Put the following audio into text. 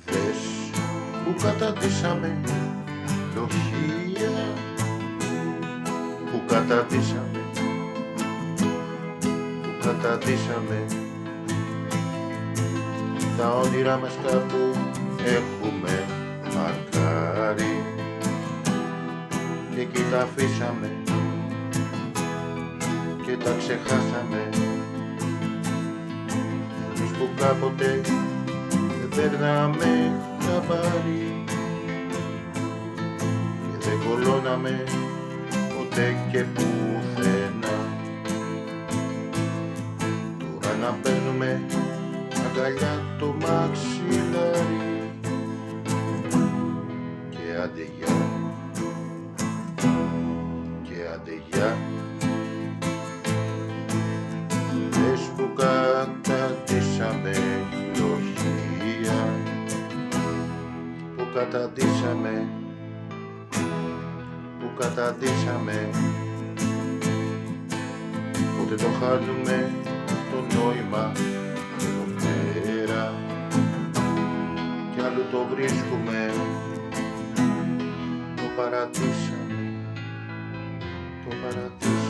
Θες που καταντήσαμε λοχεία, που καταντήσαμε τα όνειρά μας κάπου έχουμε μαρκάρει και εκεί τα αφήσαμε και τα ξεχάσαμε εμείς που κάποτε δεν παίρναμε χαμπάρι και δεν κολώναμε ποτέ και πουθενά. Τώρα να παίρνουμε αγκαλιά το μαξιλάρι και άντε γεια, και άντε γεια. Θες που καταντήσαμε λοχεία, που καταντήσαμε ούτε το χάνουμε το νόημα εδώ πέρα κι άλλο το βρίσκουμε, το παρατήσαμε, το παρατήσαμε.